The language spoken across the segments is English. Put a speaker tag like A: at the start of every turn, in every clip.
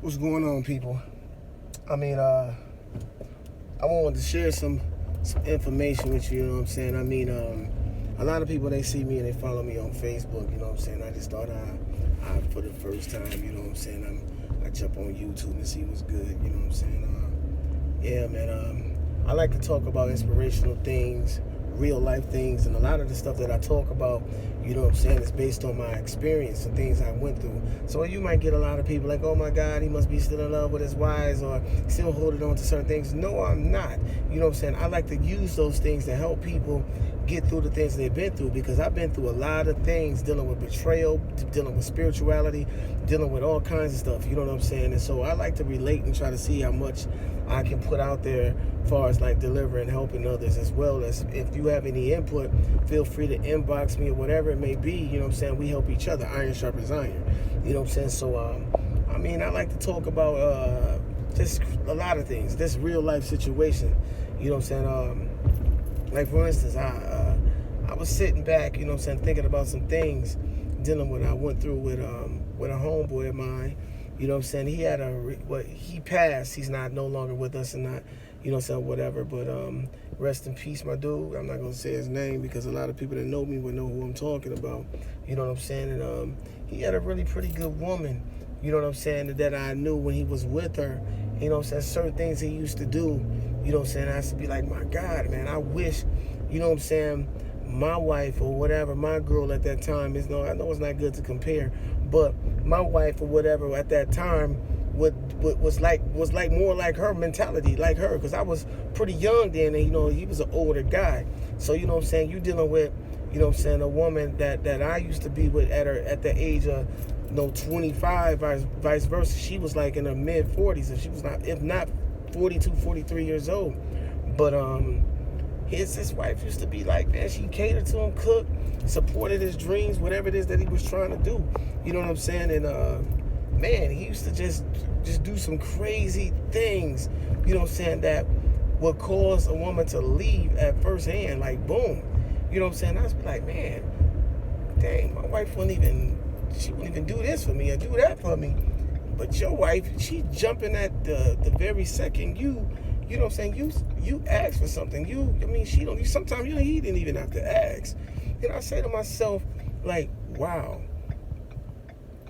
A: What's going on, people? I wanted to share some information with you, you know what I'm saying? A lot of people, they see me and they follow me on Facebook, you know what I'm saying? I just thought I for the first time, you know what I'm saying, I jump on YouTube and see what's good, you know what I'm saying? Yeah, man, I like to talk about inspirational things, real life things, and a lot of the stuff that I talk about, you know what I'm saying, is based on my experience and things I went through. So you might get a lot of people like, oh my God, he must be still in love with his wives or still holding on to certain things. No, I'm not. You know what I'm saying? I like to use those things to help people get through the things they've been through, because I've been through a lot of things, dealing with betrayal, dealing with spirituality, dealing with all kinds of stuff, you know what I'm saying? And so I like to relate and try to see how much I can put out there as far as like delivering, helping others, as well as if you have any input, feel free to inbox me or whatever it may be, you know what I'm saying? We help each other, iron sharpens iron, you know what I'm saying? So, I like to talk about just a lot of things, this real life situation, you know what I'm saying? Like for instance, I was sitting back, you know what I'm saying, thinking about some things dealing with I went through with a homeboy of mine. You know what I'm saying? He had he passed. He's no longer with us, and not, you know what I'm saying, whatever. But rest in peace, my dude. I'm not gonna say his name because a lot of people that know me would know who I'm talking about. You know what I'm saying? And he had a really pretty good woman. You know what I'm saying? That I knew when he was with her. You know what I'm saying? Certain things he used to do. You know what I'm saying? I used to be like, my God, man, I wish. You know what I'm saying? My wife or whatever, my girl at that time is I know it's not good to compare, but my wife or whatever at that time was like more like her mentality, like her, because I was pretty young then, and you know he was an older guy. So you know what I'm saying, you dealing with, you know what I'm saying, a woman that I used to be with at the age of 25, vice versa. She was like in her mid 40s, and she was not, if not 42, 43 years old. But his wife used to be like, man, she catered to him, cooked, supported his dreams, whatever it is that he was trying to do. You know what I'm saying? And man, he used to just do some crazy things, you know what I'm saying, that would cause a woman to leave at first hand, like boom. You know what I'm saying? I was like, man, dang, my wife wouldn't even do this for me or do that for me. But your wife, she jumping at the very second you know what I'm saying, you ask for something. She don't, sometimes he didn't even have to ask. And I say to myself, like, wow,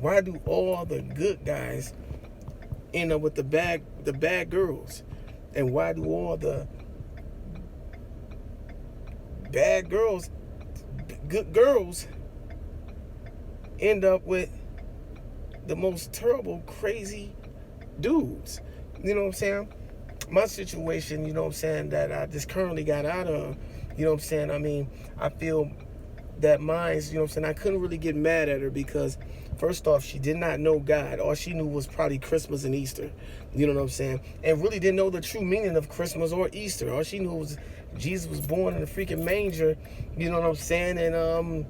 A: why do all the good guys end up with the bad girls? And why do all the bad girls, good girls, end up with the most terrible, crazy dudes? You know what I'm saying? My situation, you know what I'm saying, that I just currently got out of, you know what I'm saying, I feel that mine's, you know what I'm saying, I couldn't really get mad at her because, first off, she did not know God. All she knew was probably Christmas and Easter, you know what I'm saying, and really didn't know the true meaning of Christmas or Easter. All she knew was Jesus was born in a freaking manger, you know what I'm saying, and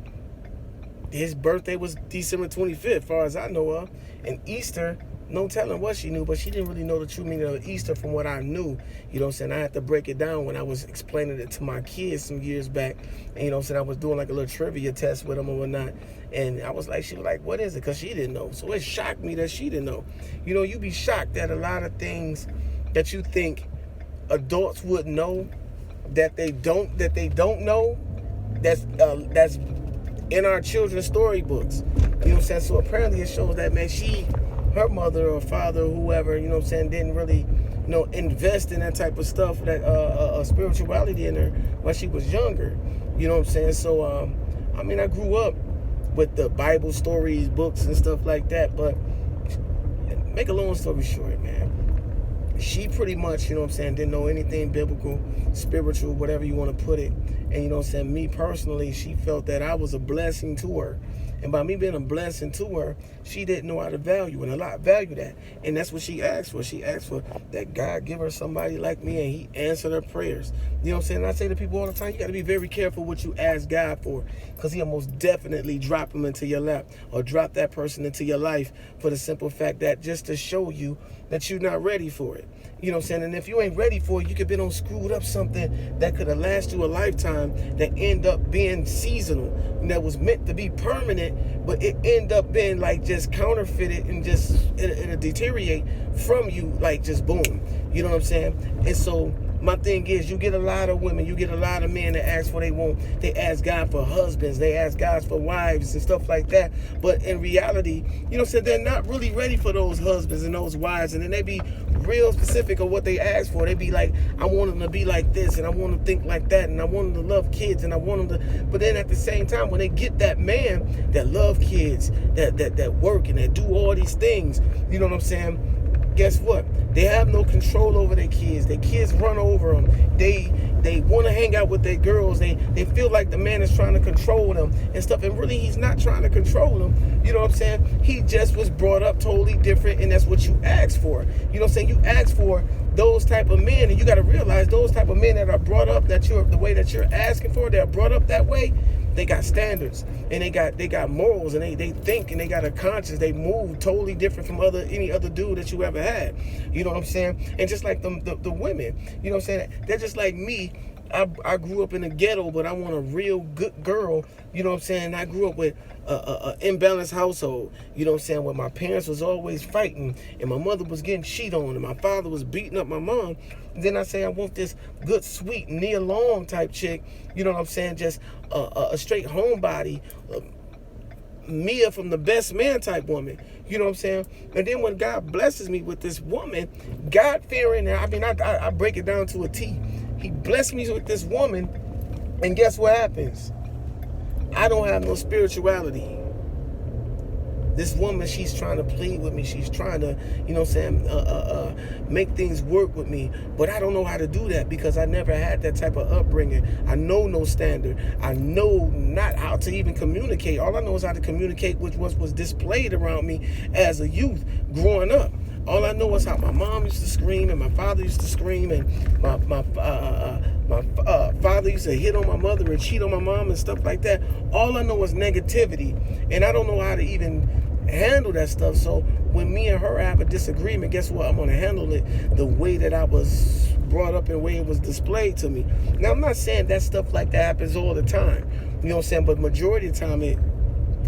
A: his birthday was December 25th, as far as I know of, and Easter, no telling what she knew, but she didn't really know the true meaning of Easter from what I knew. You know what I'm saying? I had to break it down when I was explaining it to my kids some years back. And you know what I'm saying? I was doing like a little trivia test with them or whatnot. And I was like, she was like, what is it? Because she didn't know. So it shocked me that she didn't know. You know, you be shocked at a lot of things that you think adults would know that they don't know. That's in our children's storybooks. You know what I'm saying? So apparently it shows that, man, her mother or father or whoever, you know what I'm saying, didn't really, you know, invest in that type of stuff, that spirituality in her when she was younger. You know what I'm saying? So, I grew up with the Bible stories, books and stuff like that, but make a long story short, man, she pretty much, you know what I'm saying, didn't know anything biblical, spiritual, whatever you want to put it. And you know what I'm saying, me personally, she felt that I was a blessing to her. And by me being a blessing to her, she didn't know how to value that. And that's what she asked for. She asked for that God give her somebody like me, and he answered her prayers. You know what I'm saying? And I say to people all the time, you got to be very careful what you ask God for, because he'll most definitely drop him into your lap or drop that person into your life for the simple fact that just to show you that you're not ready for it. You know what I'm saying? And if you ain't ready for it, you could be screwed up something that could have lasted you a lifetime that end up being seasonal, and that was meant to be permanent, saying? But it end up being like just counterfeited and just it'll deteriorate from you, like just boom. You know what I'm saying? And so my thing is, you get a lot of women, you get a lot of men that ask for they want. They ask God for husbands, they ask God for wives and stuff like that. But in reality, you know what I'm saying, they're not really ready for those husbands and those wives. And then they be real specific of what they ask for. They be like, I want them to be like this, and I want them to think like that, and I want them to love kids, and I want them to. But then at the same time, when they get that man that love kids, that work and that do all these things, you know what I'm saying? Guess what? They have no control over their kids. Their kids run over them. They want to hang out with their girls. They feel like the man is trying to control them and stuff. And really, he's not trying to control them. You know what I'm saying? He just was brought up totally different, and that's what you asked for. You know what I'm saying? You asked for those type of men, and you got to realize those type of men that are brought up the way that you're asking for, they're brought up that way. They got standards, and they got morals, and they think, and they got a conscience. They move totally different from any other dude that you ever had. You know what I'm saying? And just like the women, you know what I'm saying? They're just like me. I grew up in the ghetto, but I want a real good girl. You know what I'm saying? I grew up with a imbalanced household. You know what I'm saying? Where my parents was always fighting, and my mother was getting cheated on, and my father was beating up my mom. Then I say I want this good, sweet, Nia Long type chick. You know what I'm saying? Just a straight homebody, Mia from The Best Man type woman. You know what I'm saying? And then when God blesses me with this woman, God-fearing, I break it down to a T. He blessed me with this woman, and guess what happens? I don't have no spirituality. This woman, she's trying to plead with me. She's trying to, you know what I'm saying, make things work with me. But I don't know how to do that because I never had that type of upbringing. I know no standard. I know not how to even communicate. All I know is how to communicate with what was displayed around me as a youth growing up. All I know is how my mom used to scream and my father used to scream, and my father used to hit on my mother and cheat on my mom and stuff like that. All I know is negativity, and I don't know how to even handle that stuff. So when me and her have a disagreement, guess what? I'm going to handle it the way that I was brought up and the way it was displayed to me. Now, I'm not saying that stuff like that happens all the time, you know what I'm saying, but majority of the time it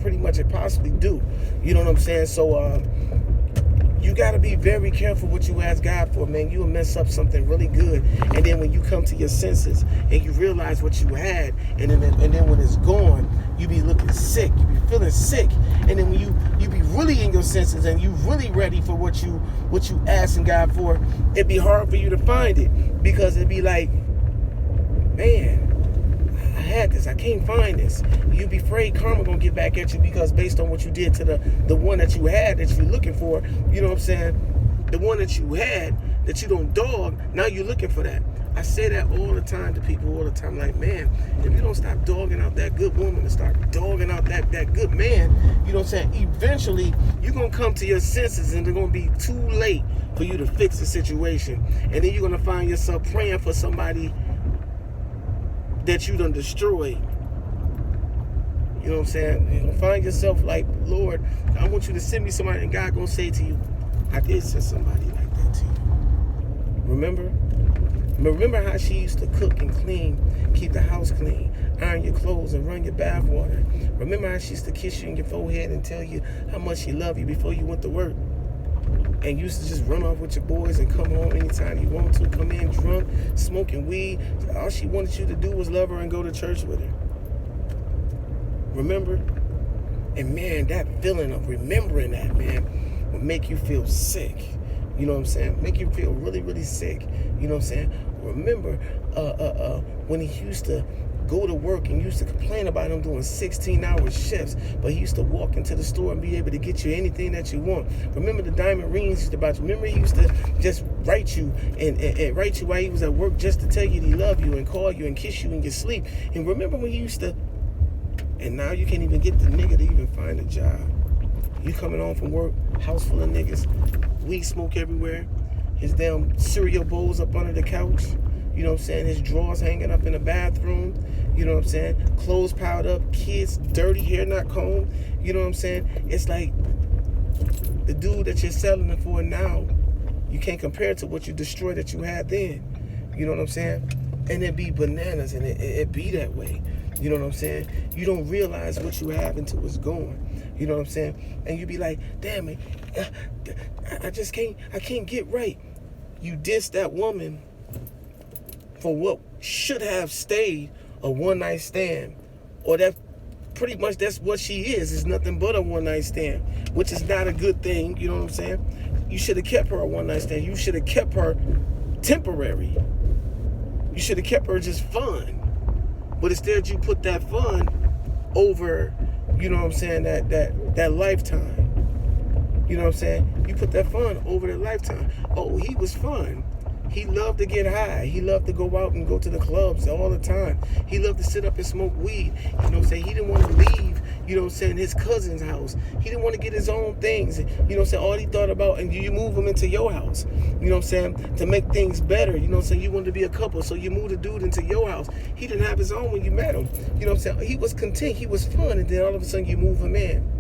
A: pretty much it possibly do. You know what I'm saying? So you got to be very careful what you ask God for, man. You will mess up something really good. And then when you come to your senses and you realize what you had, and then when it's gone, you be looking sick. You be feeling sick. And then when you be really in your senses and you really ready for what you asking God for, it'd be hard for you to find it because it'd be like, man, I had this, I can't find this. You be afraid karma gonna get back at you because based on what you did to the one that you had that you're looking for, you know what I'm saying? The one that you had that you don't dog, now you're looking for that. I say that all the time to people all the time, like, man, if you don't stop dogging out that good woman and start dogging out that good man, you know what I'm saying? Eventually, you're gonna come to your senses and it's gonna be too late for you to fix the situation. And then you're gonna find yourself praying for somebody that you done destroyed. You know what I'm saying? You're gonna find yourself like, Lord, I want you to send me somebody, and God gonna say to you, I did send somebody like that to you. Remember how she used to cook and clean, keep the house clean, iron your clothes and run your bath water. Remember how she used to kiss you in your forehead and tell you how much she loved you before you went to work? And you used to just run off with your boys and come home anytime you want to, come in drunk, smoking weed. All she wanted you to do was love her and go to church with her. Remember? And man, that feeling of remembering that, man, will make you feel sick. You know what I'm saying? Make you feel really, really sick. You know what I'm saying? Remember when he used to go to work and used to complain about him doing 16-hour shifts, but he used to walk into the store and be able to get you anything that you want. Remember the diamond rings he used to buy you. Remember he used to just write you and write you while he was at work just to tell you he loved you and call you and kiss you in your sleep. And remember when he used to, and now you can't even get the nigga to even find a job. You coming home from work, house full of niggas, weed smoke everywhere, his damn cereal bowls up under the couch, you know what I'm saying, his drawers hanging up in the bathroom, you know what I'm saying, clothes piled up, kids, dirty, hair not combed, you know what I'm saying. It's like the dude that you're selling it for now, you can't compare it to what you destroyed that you had then, you know what I'm saying. And it be bananas, and it be that way. You know what I'm saying? You don't realize what you have until it's gone. You know what I'm saying? And you be like, damn it, I can't get right. You diss that woman for what should have stayed a one night stand, or that pretty much that's what she is nothing but a one night stand, which is not a good thing. You know what I'm saying? You should have kept her a one night stand. You should have kept her temporary. You should have kept her just fun. But instead you put that fun over, you know what I'm saying, that lifetime. You know what I'm saying? You put that fun over the lifetime. Oh, he was fun. He loved to get high. He loved to go out and go to the clubs all the time. He loved to sit up and smoke weed. You know what I'm saying? He didn't want to leave, you know what I'm saying, his cousin's house. He didn't want to get his own things. You know what I'm saying? All he thought about, and you move him into your house. You know what I'm saying? To make things better. You know what I'm saying? You wanted to be a couple, so you moved the dude into your house. He didn't have his own when you met him. You know what I'm saying? He was content. He was fun. And then all of a sudden you move him in.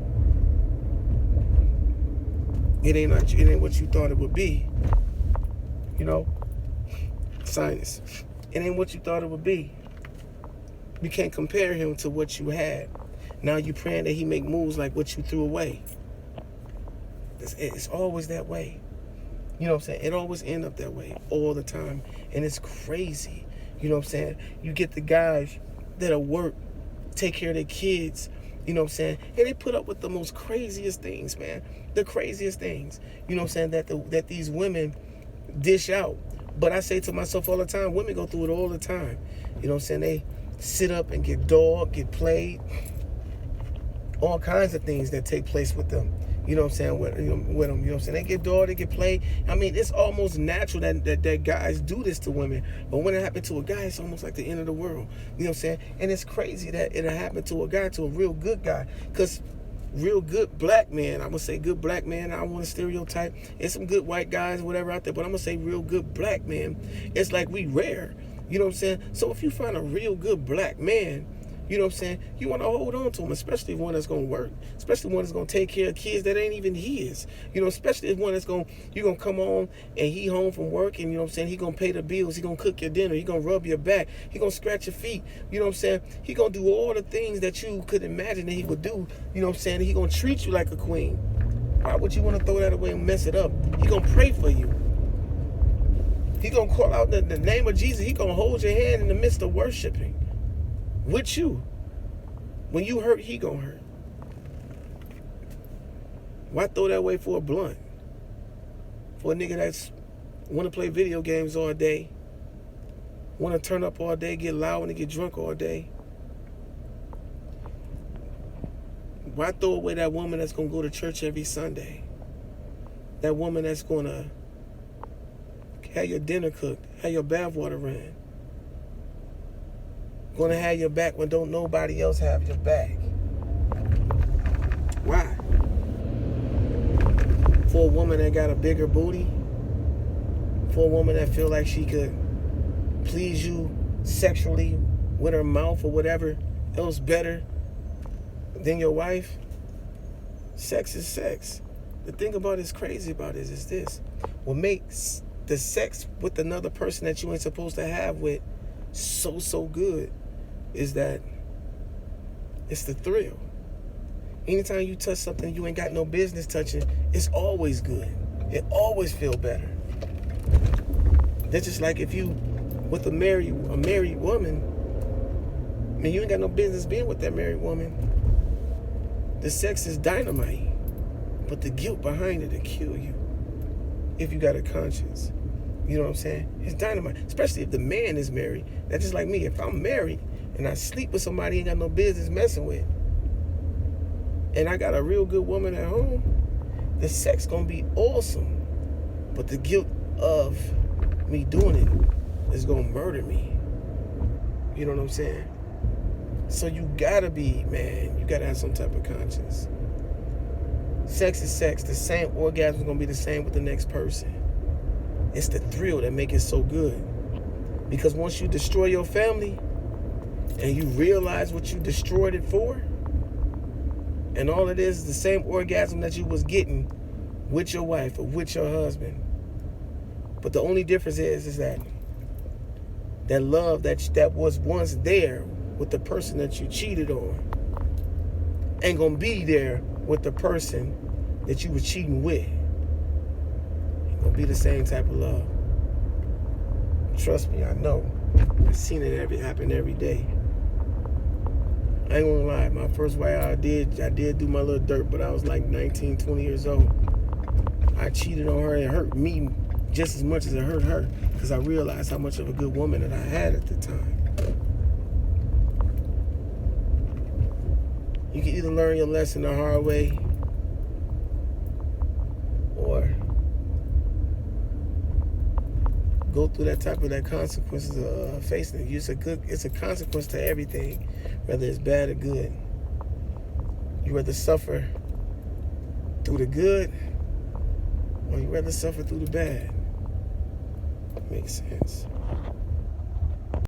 A: It ain't what you thought it would be. You know? Sinus. It ain't what you thought it would be. You can't compare him to what you had. Now you praying that he make moves like what you threw away. It's always that way. You know what I'm saying? It always end up that way all the time. And it's crazy. You know what I'm saying? You get the guys that'll work, take care of their kids, you know what I'm saying? And they put up with the most craziest things, man. The craziest things. You know what I'm saying? That these women dish out. But I say to myself all the time, women go through it all the time. You know what I'm saying? They sit up and get dogged, get played. All kinds of things that take place with them. You know what I'm saying? With them, you know what I'm saying? They get dogged, they get played. I mean, it's almost natural that guys do this to women. But when it happens to a guy, it's almost like the end of the world. You know what I'm saying? And it's crazy that it happened to a guy, to a real good guy. Because real good black man, I'm going to say good black man, I don't want to stereotype. There's some good white guys, whatever out there, but I'm going to say real good black man. It's like we rare. You know what I'm saying? So if you find a real good black man, you know what I'm saying, you want to hold on to him, especially one that's going to work, especially one that's going to take care of kids that ain't even his. You know, especially if one that's going to, you're going to come home and he home from work and, you know what I'm saying, he going to pay the bills, he going to cook your dinner, he going to rub your back, he going to scratch your feet, you know what I'm saying, he going to do all the things that you could imagine that he would do, you know what I'm saying, he going to treat you like a queen. Why would you want to throw that away and mess it up? He going to pray for you. He going to call out the name of Jesus. He going to hold your hand in the midst of worshiping with you. When you hurt, he gonna hurt. Why throw that away for a blunt? For a nigga that's want to play video games all day, want to turn up all day, get loud and get drunk all day. Why throw away that woman that's gonna go to church every Sunday? That woman that's gonna have your dinner cooked, have your bath water ran. Gonna have your back when don't nobody else have your back. Why? For a woman that got a bigger booty, for a woman that feel like she could please you sexually with her mouth or whatever else better than your wife. Sex is sex. The thing about it is crazy about it is this. What makes the sex with another person that you ain't supposed to have with so good is that it's the thrill. Anytime you touch something you ain't got no business touching, it's always good. It always feel better. That's just like if you with a married woman, I mean, you ain't got no business being with that married woman. The sex is dynamite, but the guilt behind it will kill you if you got a conscience. You know what I'm saying? It's dynamite, especially if the man is married. That's just like me. If I'm married and I sleep with somebody I ain't got no business messing with, and I got a real good woman at home, the sex gonna be awesome, but the guilt of me doing it is gonna murder me. You know what I'm saying? So you gotta be, man, you gotta have some type of conscience. Sex is sex. The same orgasm is gonna be the same with the next person. It's the thrill that make it so good. Because once you destroy your family and you realize what you destroyed it for, and all it is the same orgasm that you was getting with your wife or with your husband. But the only difference is that love that was once there with the person that you cheated on ain't gonna be there with the person that you were cheating with. Ain't gonna be the same type of love. Trust me, I know. I've seen it happen every day. I ain't gonna lie, my first wife, I did do my little dirt, but I was like 19, 20 years old. I cheated on her, and it hurt me just as much as it hurt her, because I realized how much of a good woman that I had at the time. You can either learn your lesson the hard way, or go through that consequences of facing it. It's a consequence to everything, whether it's bad or good. You rather suffer through the good, or you rather suffer through the bad. Makes sense.